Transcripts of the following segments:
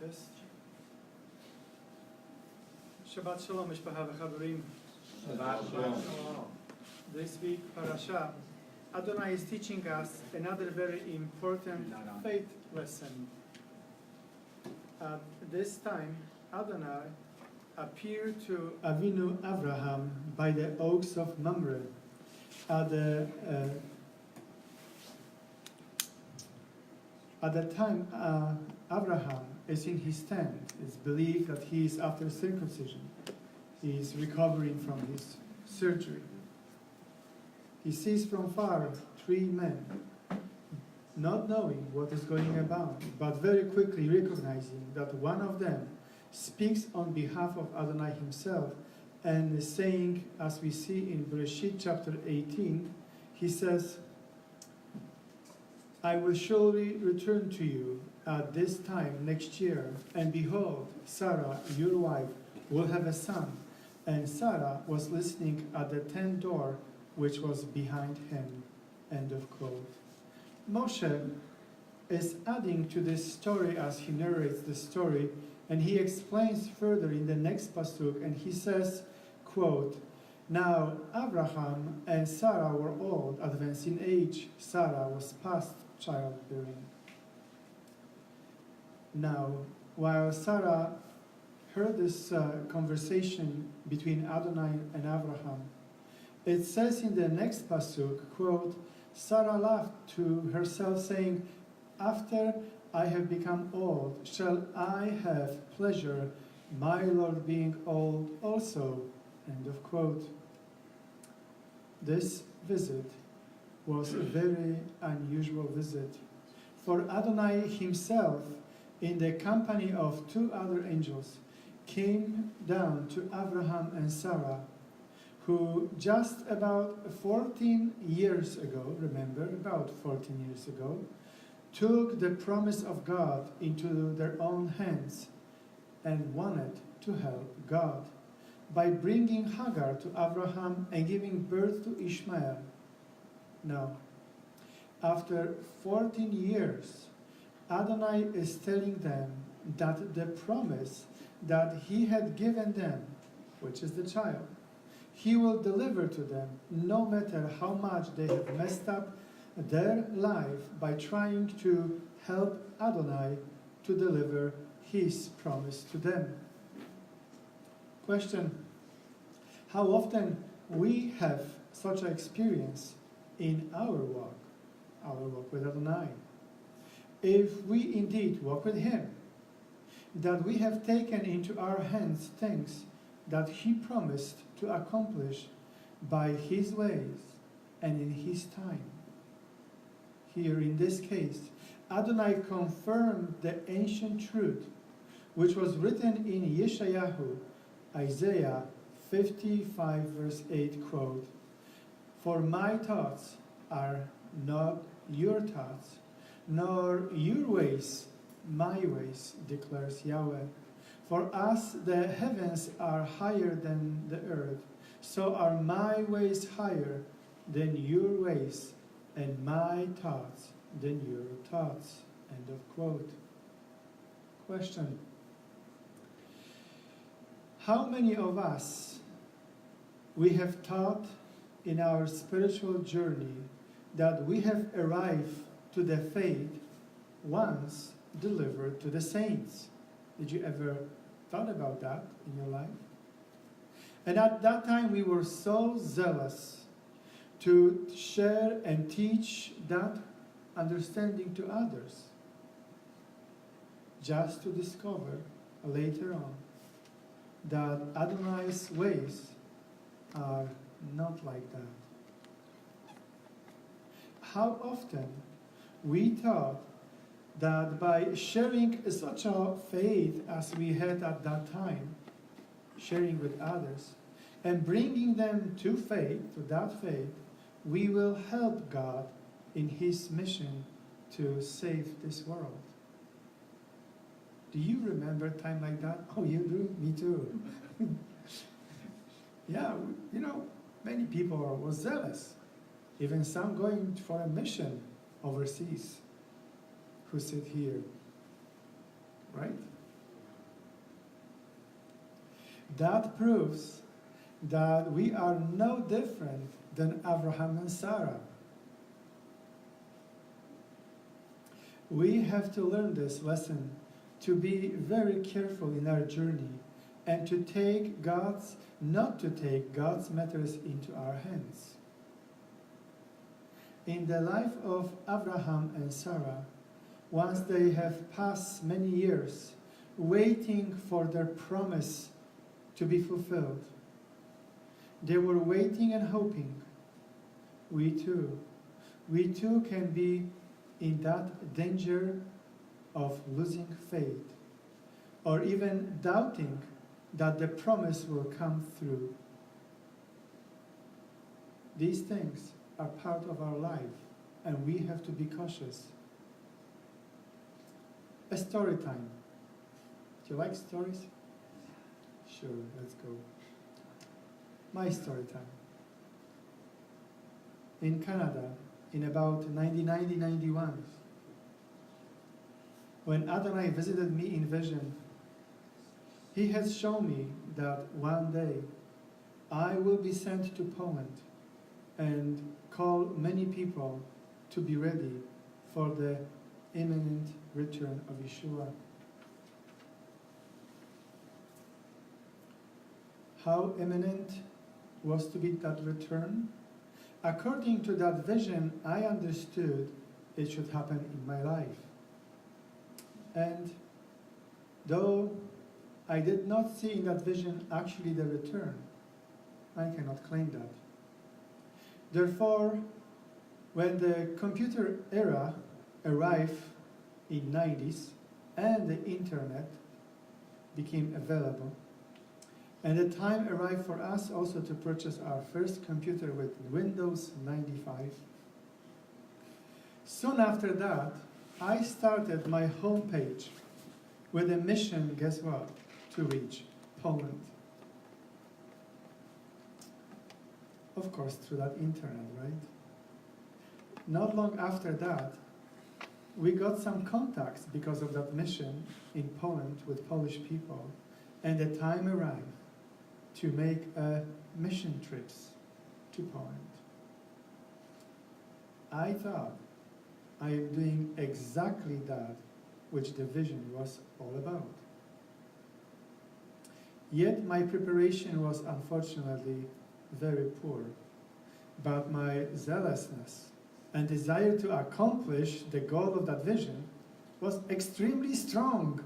אפס. Shabbat Shalom, Mishpacha v'chaverim. Shabbat Shalom. This week, Parasha, Adonai is teaching us another very important faith lesson. This time, Adonai appeared to Avinu Avraham by the oaks of Mamre. At the time, Abraham is in his tent. It's believed that he is after circumcision. He is recovering from his surgery. He sees from far 3 men, not knowing what is going about, but very quickly recognizing that one of them speaks on behalf of Adonai himself and is saying, as we see in Bereshit chapter 18, he says, I will surely return to you at this time next year, and behold, Sarah, your wife, will have a son. And Sarah was listening at the tent door, which was behind him. End of quote. Moshe is adding to this story as he narrates the story, and he explains further in the next pasuk, and he says, quote, now Abraham and Sarah were old, advanced in age. Sarah was past childbearing. Now, while Sarah heard this conversation between Adonai and Abraham, it says in the next pasuk, quote, Sarah laughed to herself, saying, after I have become old, shall I have pleasure, my Lord being old also? End of quote. This visit was a very unusual visit, for Adonai himself, in the company of 2 other angels, came down to Abraham and Sarah, who just about 14 years ago, remember, about 14 years ago, took the promise of God into their own hands and wanted to help God by bringing Hagar to Abraham and giving birth to Ishmael. Now, after 14 years, Adonai is telling them that the promise that he had given them, which is the child, he will deliver to them no matter how much they have messed up their life by trying to help Adonai to deliver his promise to them. Question: how often we have such an experience in our walk with Adonai? If we indeed walk with him, that we have taken into our hands things that he promised to accomplish by his ways and in his time. Here in this case, Adonai confirmed the ancient truth which was written in Yeshayahu, Isaiah 55 verse 8, quote, for my thoughts are not your thoughts, nor your ways my ways, declares Yahweh. For as the heavens are higher than the earth, so are my ways higher than your ways, and my thoughts than your thoughts. End of quote. Question: how many of us we have thought in our spiritual journey that we have arrived to the faith once delivered to the saints? Did you ever thought about that in your life? And at that time we were so zealous to share and teach that understanding to others, just to discover later on that Adonai's ways are not like that. How often we thought that by sharing such a faith as we had at that time, sharing with others, and bringing them to faith, to that faith, we will help God in his mission to save this world. Do you remember a time like that? Oh, you do? Me too. Yeah, many people were zealous. Even some going for a mission overseas who sit here, right? That proves that we are no different than Abraham and Sarah. We have to learn this lesson to be very careful in our journey and to not to take God's matters into our hands. In the life of Abraham and Sarah, once they have passed many years waiting for their promise to be fulfilled, they were waiting and hoping. We too can be in that danger of losing faith or even doubting that the promise will come through. These things are part of our life, and we have to be cautious. A story time. Do you like stories? Sure, let's go. My story time. In Canada, in about 1990-91, when Adonai visited me in vision, he has shown me that one day I will be sent to Poland and call many people to be ready for the imminent return of Yeshua. How imminent was to be that return? According to that vision, I understood it should happen in my life. And though I did not see in that vision actually the return, I cannot claim that. Therefore, when the computer era arrived in 90s and the internet became available, and the time arrived for us also to purchase our first computer with Windows 95. Soon after that, I started my homepage with a mission, guess what? To reach Poland. Of course, through that internet, right? Not long after that, we got some contacts because of that mission in Poland with Polish people, and the time arrived to make mission trips to Poland. I thought I am doing exactly that which the vision was all about. Yet my preparation was unfortunately very poor, but my zealousness and desire to accomplish the goal of that vision was extremely strong.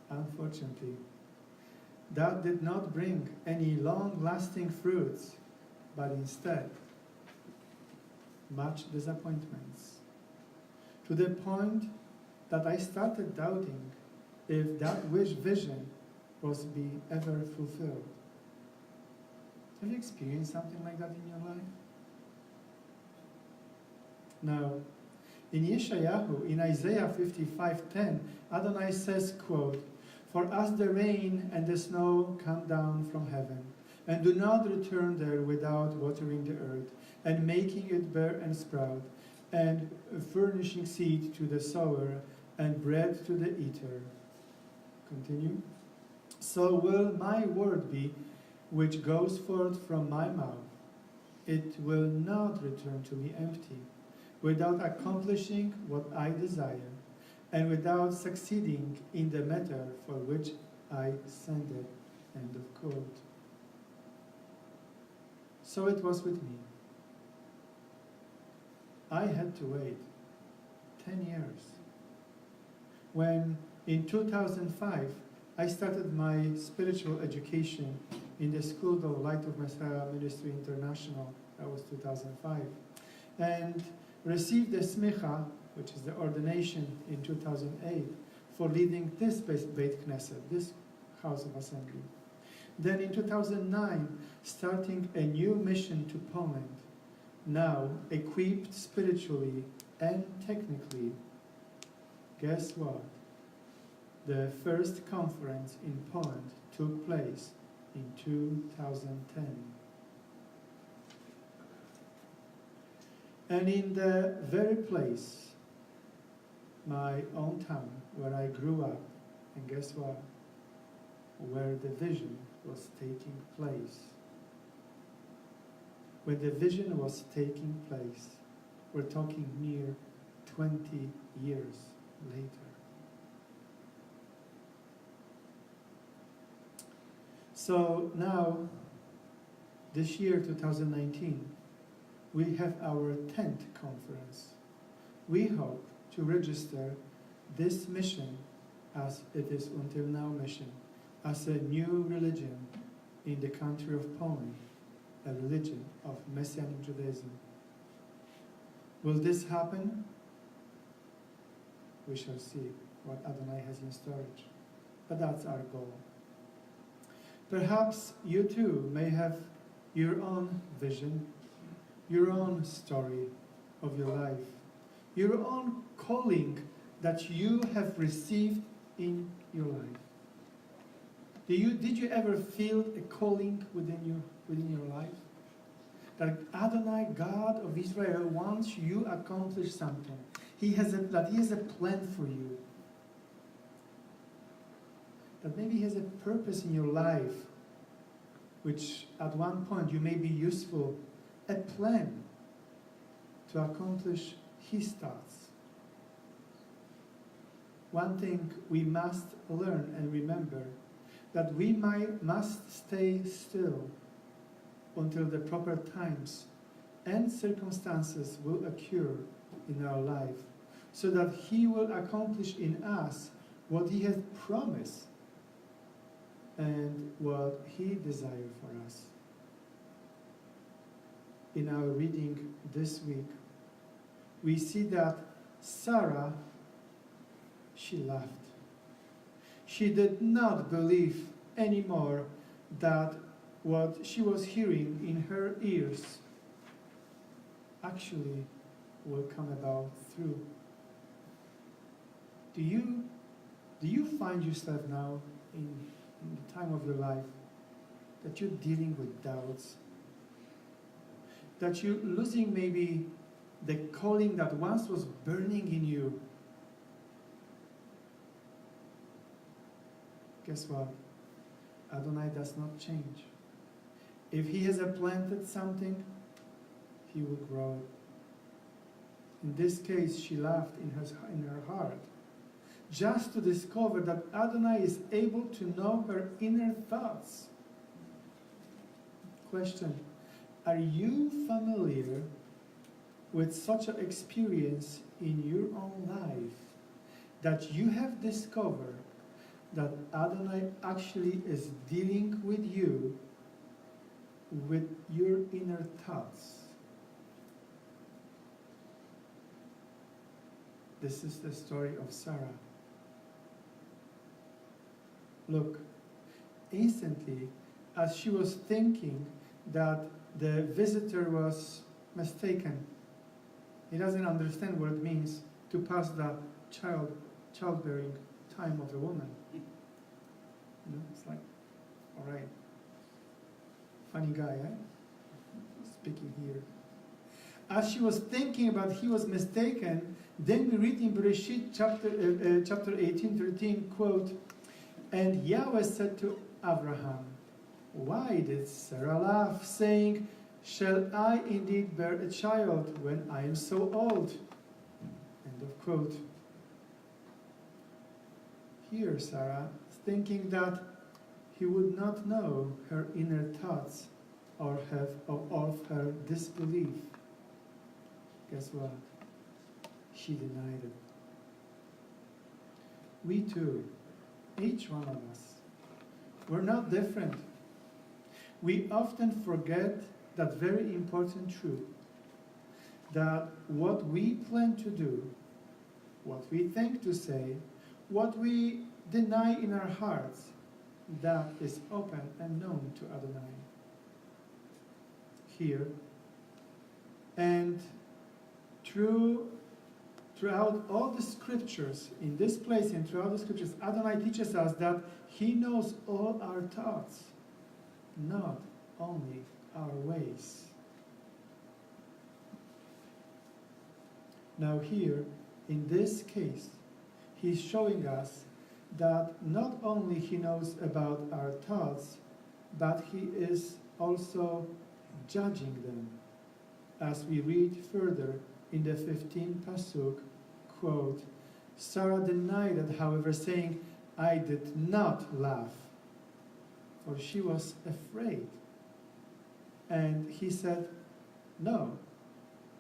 Unfortunately, that did not bring any long-lasting fruits, but instead, much disappointments, to the point that I started doubting if that vision was to be ever fulfilled. Have you experienced something like that in your life? Now, in Yeshayahu, in Isaiah 55:10, Adonai says, quote, "For as the rain and the snow come down from heaven, and do not return there without watering the earth, and making it bear and sprout, and furnishing seed to the sower, and bread to the eater." Continue. "So will my word be, which goes forth from my mouth. It will not return to me empty, without accomplishing what I desire, and without succeeding in the matter for which I send it." End of quote. So it was with me. I had to wait 10 years. When in 2005, I started my spiritual education in the School of Light of Messiah Ministry International, that was 2005, and received the smicha, which is the ordination, in 2008 for leading this Beit Knesset, this house of assembly. Then in 2009, starting a new mission to Poland, now equipped spiritually and technically. Guess what? The first conference in Poland took place in 2010. And in the very place, my own town, where I grew up And guess what? Where the vision was taking place. When the vision was taking place, we're talking near 20 years later. So now, this year, 2019, we have our 10th conference. We hope to register this mission, as it is until now mission, as a new religion in the country of Poland, a religion of Messianic Judaism. Will this happen? We shall see what Adonai has in storage. But that's our goal. Perhaps you too may have your own vision, your own story of your life, your own calling that you have received in your life. Did you ever feel a calling within your life? That Adonai, God of Israel, wants you to accomplish something. That He has a plan for you. That maybe He has a purpose in your life, which at one point you may be useful, a plan to accomplish His thoughts. One thing we must learn and remember, that we must stay still until the proper times and circumstances will occur in our life, so that He will accomplish in us what He has promised and what He desires for us. In our reading this week, we see that Sarah, she laughed. She did not believe anymore that what she was hearing in her ears actually will come about through. Do you find yourself now in the time of your life that you're dealing with doubts? That you're losing maybe the calling that once was burning in you? Guess what? Adonai does not change. If He has planted something, He will grow it. In this case, she laughed in her heart, just to discover that Adonai is able to know her inner thoughts. Question: are you familiar with such an experience in your own life, that you have discovered that Adonai actually is dealing with you with your inner thoughts? This is the story of Sarah. Look, instantly, as she was thinking that the visitor was mistaken, he doesn't understand what it means to pass the childbearing time of a woman. It's like, all right, funny guy, eh? Speaking here. As she was thinking about he was mistaken, then we read in Bereshit chapter 18:13, quote, "And Yahweh said to Abraham, why did Sarah laugh, saying, shall I indeed bear a child when I am so old?" End of quote. Here Sarah is thinking that he would not know her inner thoughts or of her disbelief. Guess what? She denied it. We too, each one of us, we're not different. We often forget that very important truth, that what we plan to do, what we think to say, what we deny in our hearts, that is open and known to Adonai. Here, and throughout all the scriptures, in this place and throughout the scriptures, Adonai teaches us that He knows all our thoughts, not only our ways. Now here, in this case, He's showing us that not only he knows about our thoughts, but he is also judging them. As we read further in the 15th pasuk, quote, Sarah denied it, however, saying, I did not laugh, for she was afraid. And he said, no,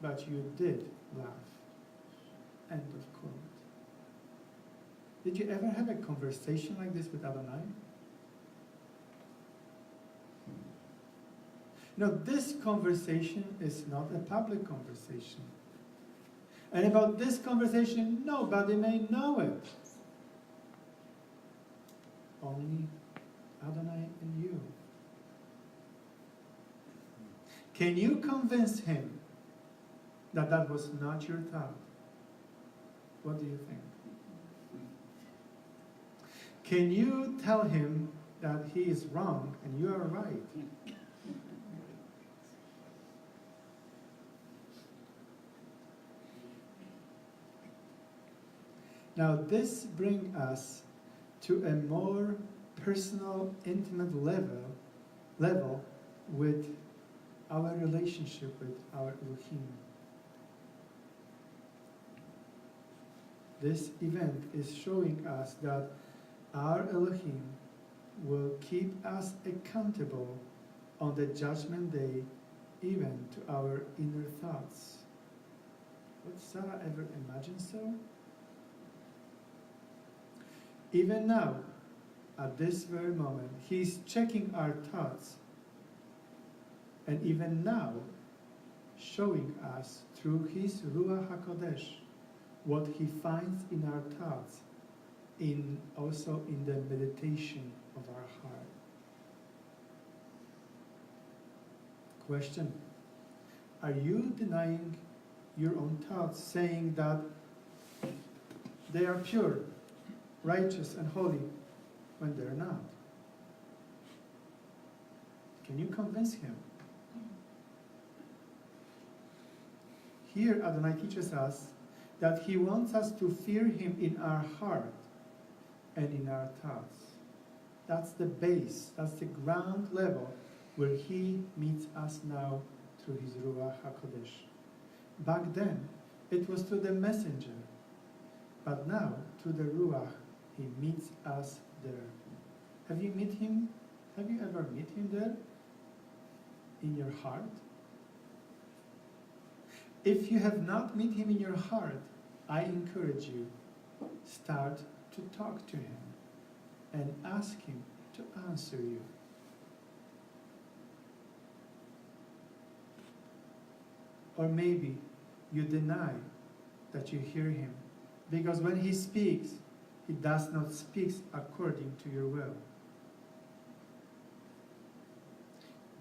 but you did laugh. End of quote. Did you ever have a conversation like this with Adonai? No, this conversation is not a public conversation. And about this conversation, nobody may know it. Only Adonai and you. Can you convince him that that was not your thought? What do you think? Can you tell him that he is wrong and you are right? Now this brings us to a more personal, intimate level with our relationship with our Elohim. This event is showing us that our Elohim will keep us accountable on the judgment day, even to our inner thoughts. Would Sarah ever imagine so? Even now, at this very moment, he's checking our thoughts, and even now, showing us through his Ruach HaKodesh what he finds in our thoughts, also in the meditation of our heart. Question: are you denying your own thoughts, saying that they are pure, righteous, and holy, when they're not? Can you convince him? Here Adonai teaches us that he wants us to fear him in our heart and in our thoughts. That's the base, that's the ground level where he meets us now through his Ruach HaKodesh. Back then, it was through the messenger, but now through the Ruach, he meets us there. Have you met him? Have you ever met him there? In your heart? If you have not met him in your heart, I encourage you, start to talk to him and ask him to answer you. Or maybe you deny that you hear him, because when he speaks, he does not speak according to your will.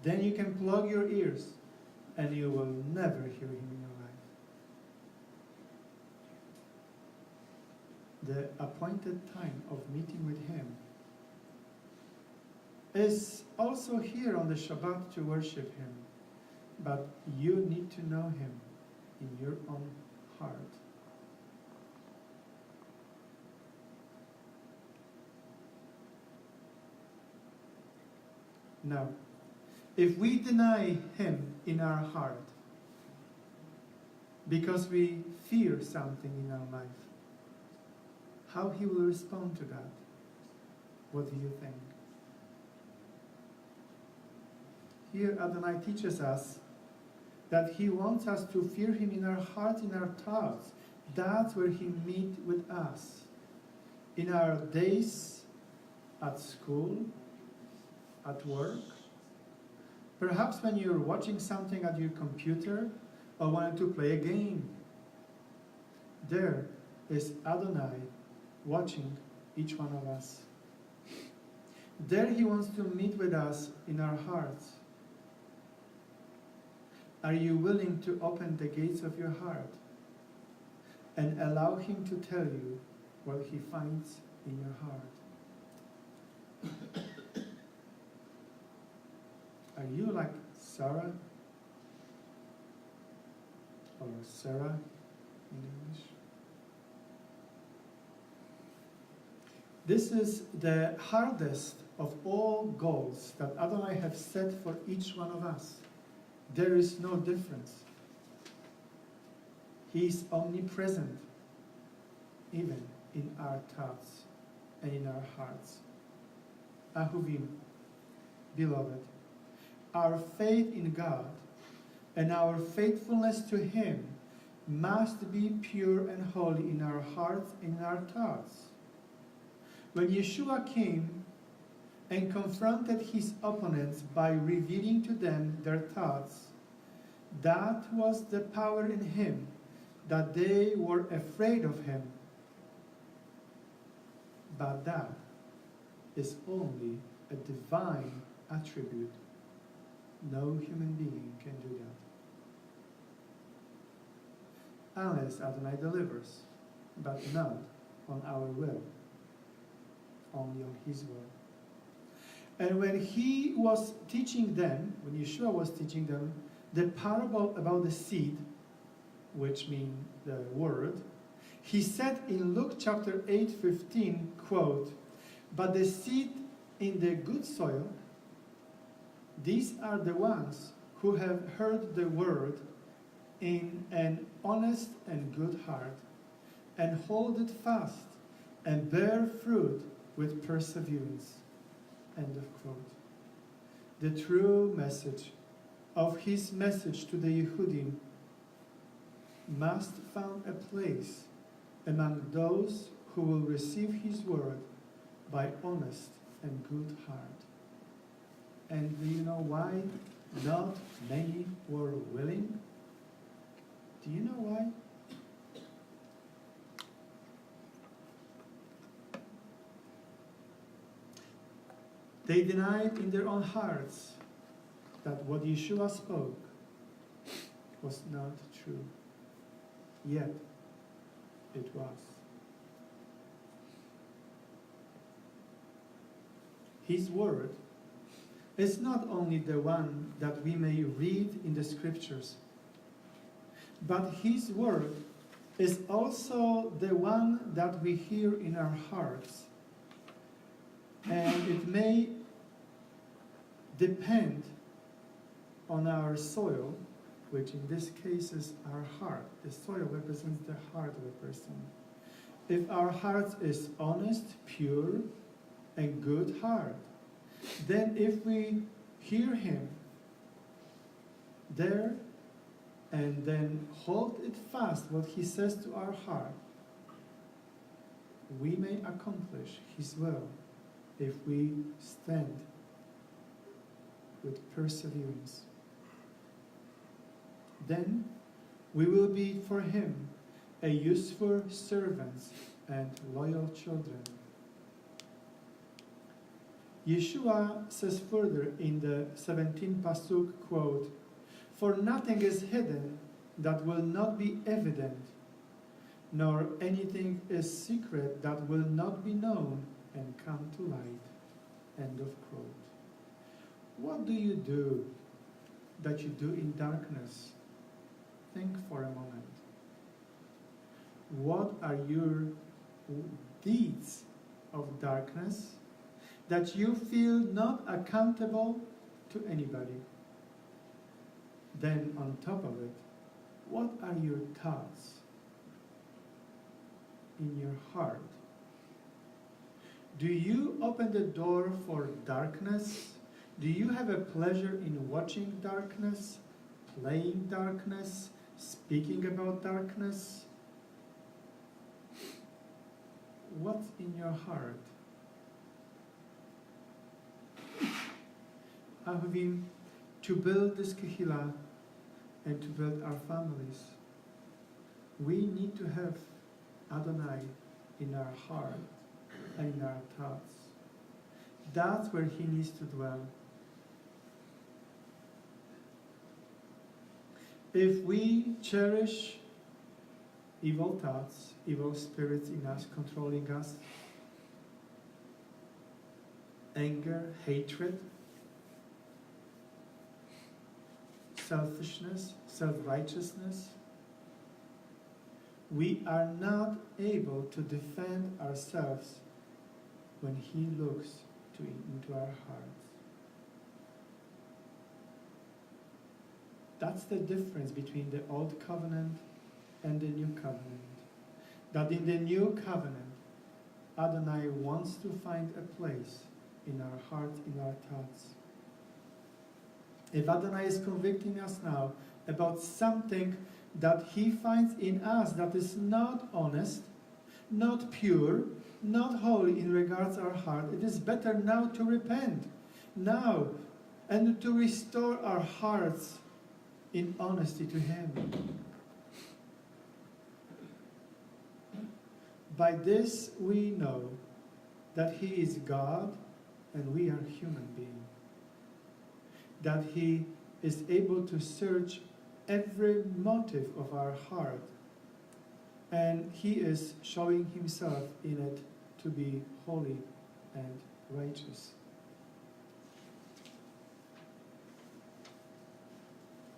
Then you can plug your ears and you will never hear him in your life. The appointed time of meeting with him is also here on the Shabbat to worship him, but you need to know him in your own heart. Now, if we deny him in our heart because we fear something in our life, how he will respond to that? What do you think? Here Adonai teaches us that he wants us to fear him in our heart, in our thoughts. That's where he meets with us. In our days at school, at work, perhaps when you're watching something at your computer or wanting to play a game. There is Adonai watching each one of us. There he wants to meet with us in our hearts. Are you willing to open the gates of your heart and allow him to tell you what he finds in your heart? Are you like Sarah or Sarah in English? This is the hardest of all goals that Adonai have set for each one of us. There is no difference. He is omnipresent, even in our thoughts and in our hearts. Ahuvim, beloved, our faith in God and our faithfulness to Him must be pure and holy in our hearts and in our thoughts. When Yeshua came and confronted his opponents by revealing to them their thoughts, that was the power in him that they were afraid of him. But that is only a divine attribute. No human being can do that. Unless Adonai delivers, but not on our will, only on his will. And when he was teaching them, when Yeshua was teaching them, the parable about the seed, which means the word, he said in Luke chapter 8:15, quote, "But the seed in the good soil, these are the ones who have heard the word in an honest and good heart, and hold it fast, and bear fruit with perseverance." End of quote. The true message of his message to the Yehudim must find a place among those who will receive his word by honest and good heart. And do you know why not many were willing? Do you know why? They denied in their own hearts that what Yeshua spoke was not true. Yet, it was. His word is not only the one that we may read in the scriptures, but his word is also the one that we hear in our hearts. And it may depend on our soil, which in this case is our heart. The soil represents the heart of a person. If our heart is honest, pure, and good heart, then if we hear him there and then hold it fast, what he says to our heart, we may accomplish his will if we stand with perseverance. Then we will be for him a useful servants and loyal children. Yeshua says further in the 17th pasuk, quote, "For nothing is hidden that will not be evident, nor anything is secret that will not be known and come to light." End of quote. What do you do that you do in darkness? Think for a moment. What are your deeds of darkness that you feel not accountable to anybody? Then on top of it, what are your thoughts in your heart? Do you open the door for darkness? Do you have a pleasure in watching darkness, playing darkness, speaking about darkness? What's in your heart? Ahuvim, to build this kehillah and to build our families, we need to have Adonai in our heart and in our thoughts. That's where he needs to dwell. If we cherish evil thoughts, evil spirits in us controlling us, anger, hatred, selfishness, self-righteousness, we are not able to defend ourselves when He looks into our hearts. That's the difference between the old covenant and the new covenant. That in the new covenant, Adonai wants to find a place in our hearts, in our thoughts. If Adonai is convicting us now about something that He finds in us that is not honest, not pure, not holy in regards our heart, it is better now to repent, now, and to restore our hearts in honesty to Him. By this we know that He is God and we are human beings. That He is able to search every motive of our heart, and He is showing Himself in it to be holy and righteous.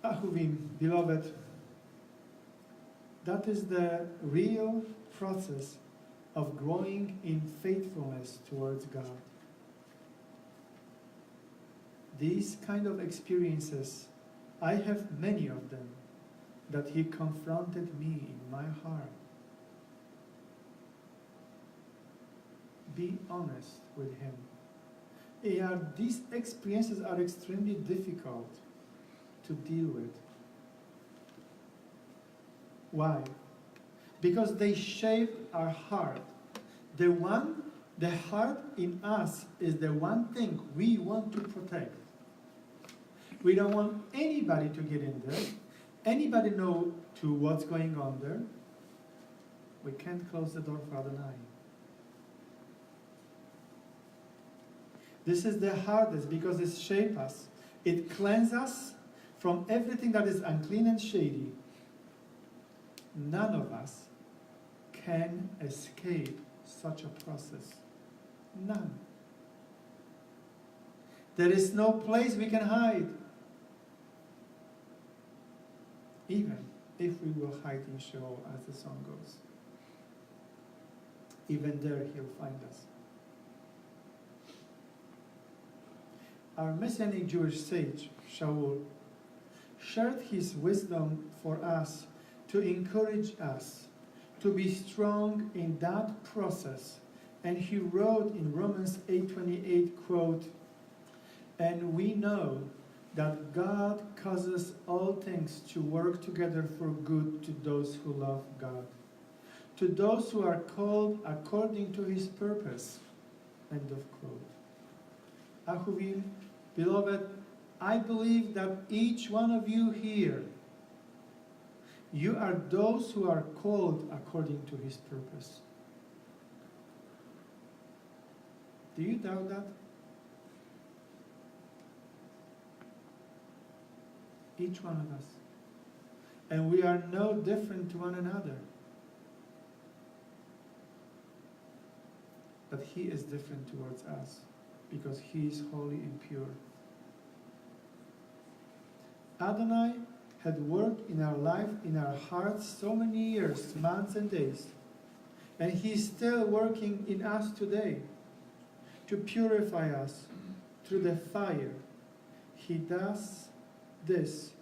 Ahuvim, beloved, that is the real process of growing in faithfulness towards God. These kind of experiences, I have many of them, that He confronted me in my heart. Be honest with Him. These experiences are extremely difficult to deal with. Why? Because they shape our heart. The heart in us is the one thing we want to protect. We don't want anybody to get in there, anybody know to what's going on there. We can't close the door for Adonai. This is the hardest because it shapes us. It cleanses us from everything that is unclean and shady. None of us can escape such a process. None. There is no place we can hide. Even if we will hide in Sheol, as the song goes. Even there He'll find us. Our Messianic Jewish sage, Shaul, shared his wisdom for us to encourage us to be strong in that process. And he wrote in Romans 8:28, quote, "And we know that God causes all things to work together for good to those who love God, to those who are called according to His purpose." End of quote. Ahuvim, beloved, I believe that each one of you here, you are those who are called according to His purpose. Do you doubt that? Each one of us. And we are no different to one another. But He is different towards us because He is holy and pure. Adonai had worked in our life, in our hearts, so many years, months and days. And He is still working in us today to purify us through the fire. He does this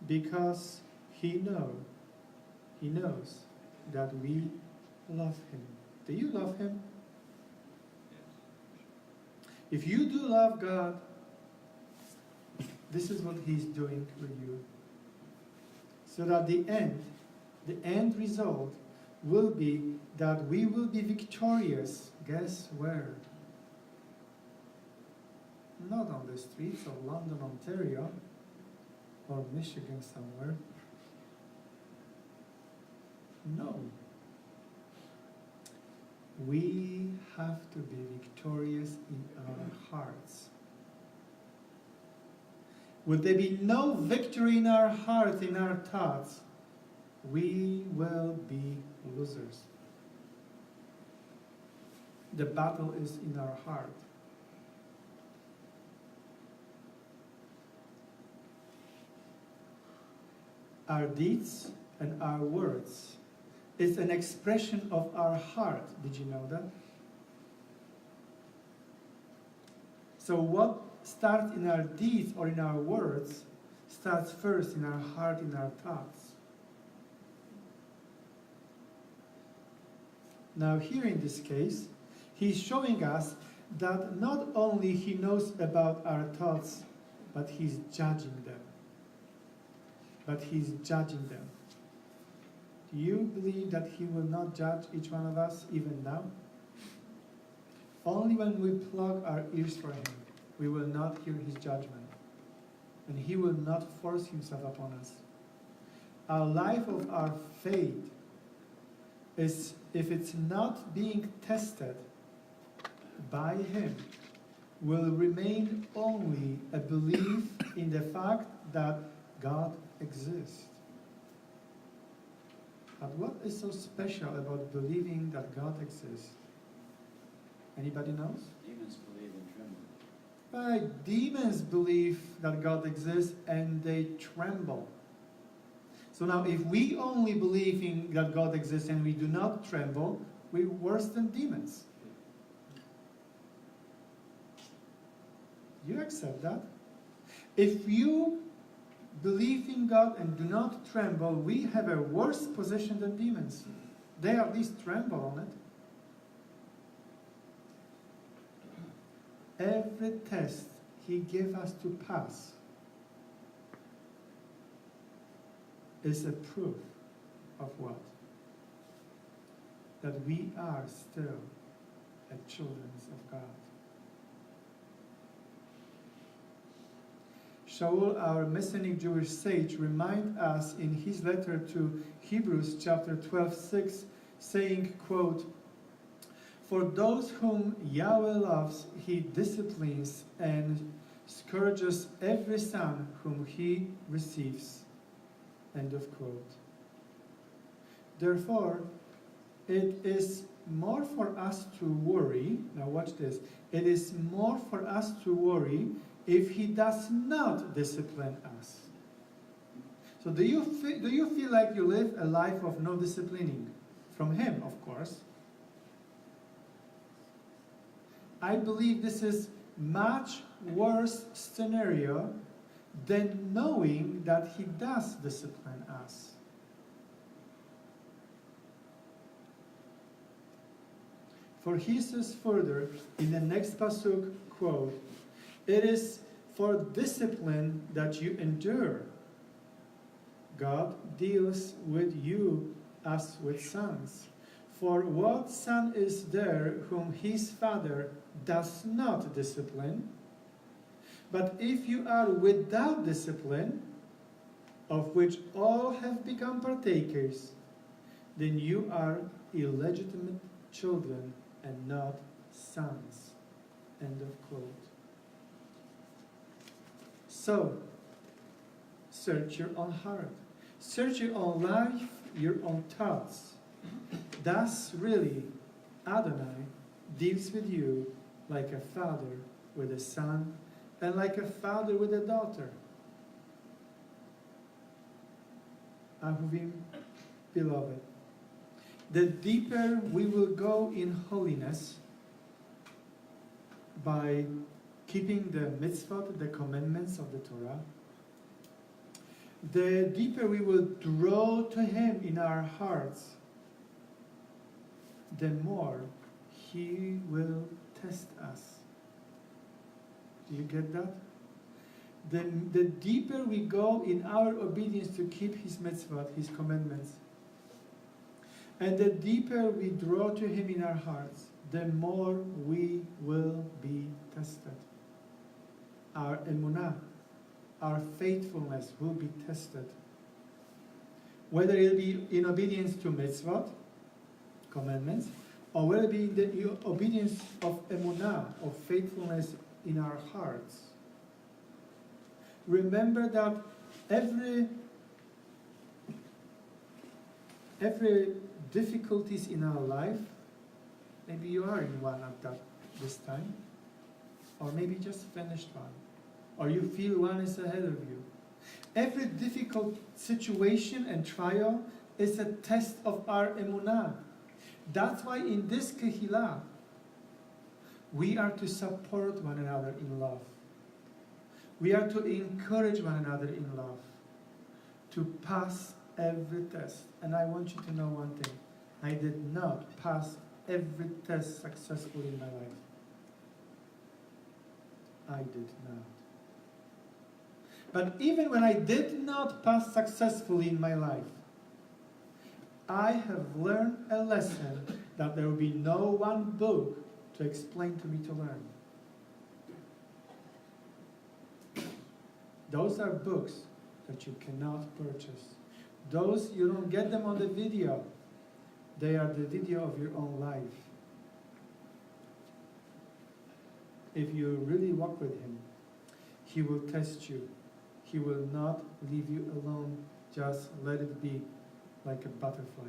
because He knows that we love Him. Do you love Him? If you do love God, this is what He's doing with you. So that the end result will be that we will be victorious. Guess where? Not on the streets of London, Ontario, or Michigan somewhere. No. We have to be victorious in our hearts. Would there be no victory in our hearts, in our thoughts, we will be losers. The battle is in our heart. Our deeds and our words is an expression of our heart. Did you know that? So what starts in our deeds or in our words starts first in our heart, in our thoughts. Now here in this case, he's showing us that not only he knows about our thoughts, but he's judging them. Do you believe that he will not judge each one of us even now? Only when we plug our ears for him, we will not hear his judgment. And he will not force himself upon us. Our life of our faith is, if it's not being tested by him, will remain only a belief in the fact that God exists. But what is so special about believing that God exists? Anybody knows? Demons believe and tremble. Right, demons believe that God exists and they tremble. So now if we only believe in that God exists and we do not tremble, we're worse than demons. You accept that? If you believe in God and do not tremble, we have a worse position than demons. They at least tremble on it. Every test he gave us to pass is a proof of what? That we are still children of God. Shaul, our Messianic Jewish sage, reminds us in his letter to Hebrews chapter 12:6, saying, quote, "For those whom Yahweh loves, he disciplines and scourges every son whom he receives." End of quote. Therefore, it is more for us to worry, now watch this, it is more for us to worry if he does not discipline us. So do you feel like you live a life of no disciplining? From him, of course. I believe this is much worse scenario than knowing that he does discipline us. For he says further in the next pasuk, quote, "It is for discipline that you endure. God deals with you as with sons. For what son is there whom his father does not discipline? But if you are without discipline, of which all have become partakers, then you are illegitimate children and not sons." End of quote. So, search your own heart. Search your own life, your own thoughts. Does really Adonai deals with you like a father with a son and like a father with a daughter? Ahuvim, beloved, the deeper we will go in holiness by keeping the mitzvot, the commandments of the Torah, the deeper we will draw to him in our hearts, the more he will test us. Do you get that? The deeper we go in our obedience to keep his mitzvot, his commandments, and the deeper we draw to him in our hearts, the more we will be tested. Our emunah, our faithfulness will be tested. Whether it be in obedience to mitzvot, commandments, or whether it be the obedience of emunah, of faithfulness in our hearts. Remember that every difficulties in our life, maybe you are in one at this time, or maybe just finished one, or you feel one is ahead of you. Every difficult situation and trial is a test of our emunah. That's why in this kehillah, We are to support one another in love. We are to encourage one another in love, to pass every test. And I want you to know one thing. I did not pass every test successfully in my life. I did not. But even when I did not pass successfully in my life, I have learned a lesson that there will be no one book to explain to me to learn. Those are books that you cannot purchase. Those, you don't get them on the video. They are the video of your own life. If you really walk with Him, He will test you. He will not leave you alone. Just let it be like a butterfly.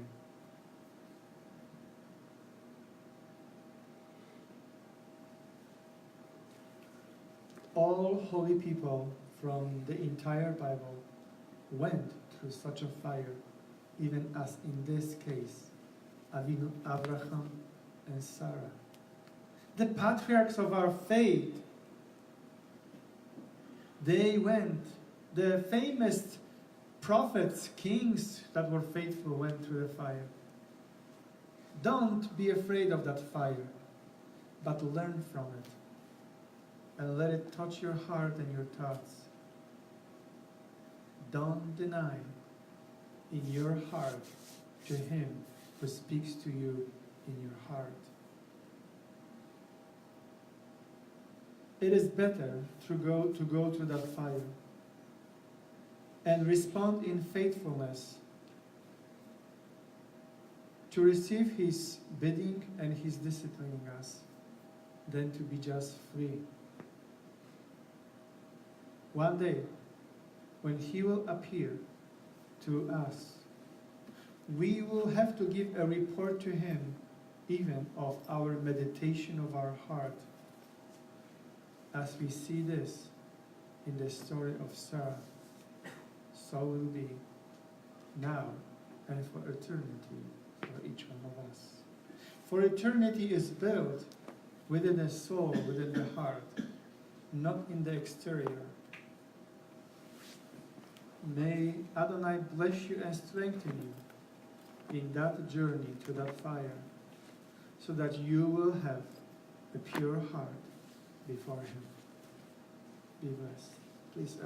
All holy people from the entire Bible went through such a fire, even as in this case, Avinu Abraham and Sarah. The patriarchs of our faith, they went. The famous prophets, kings that were faithful went through the fire. Don't be afraid of that fire, but learn from it. And let it touch your heart and your thoughts. Don't deny in your heart to Him who speaks to you in your heart. It is better to go through that fire and respond in faithfulness, to receive His bidding and His disciplining us, than to be just free. One day, when He will appear to us, we will have to give a report to Him even of our meditation of our heart, as we see this in the story of Sarah. So will be now and for eternity for each one of us. For eternity is built within the soul, within the heart, not in the exterior. May Adonai bless you and strengthen you in that journey to that fire, so that you will have a pure heart before Him. Be blessed. Please.